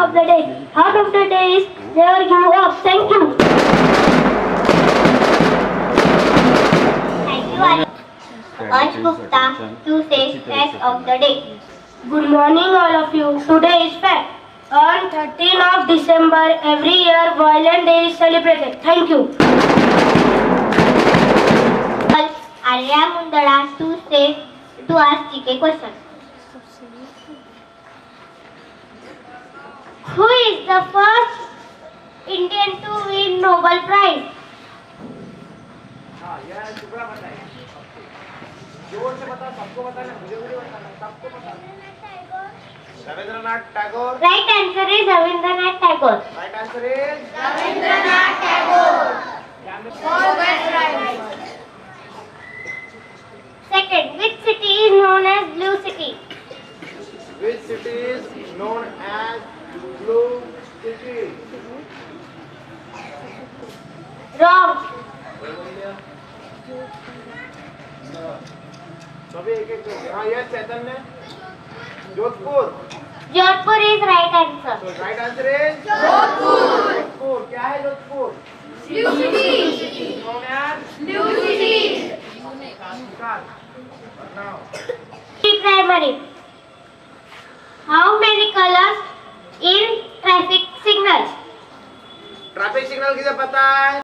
of the day. Heart of the day is never give up. Thank you. Thank you, Ansh Gupta, to say fact of the day. Good morning, all of you. Today is fact. On 13th of December, every year, Violent Day is celebrated. Thank you. Arya Mundara to ask GK question. Who is the first Indian to win Nobel Prize? जोर से बता, सबको बताना, मुझे भी बताना, सबको बताना। Rabindranath Tagore. Right answer is Rabindranath Tagore. Right answer is Rabindranath Tagore. Second, which city is known as Blue City? Which city is known as Blue City? Wrong. सभी एक-एक हाँ yes Chaitanya Jodhpur Jodhpur is right answer. So right answer is Jodhpur क्या है Jodhpur Blue City. known as Blue City. now Primary. How many colors in traffic signals? Traffic signal किसे पता है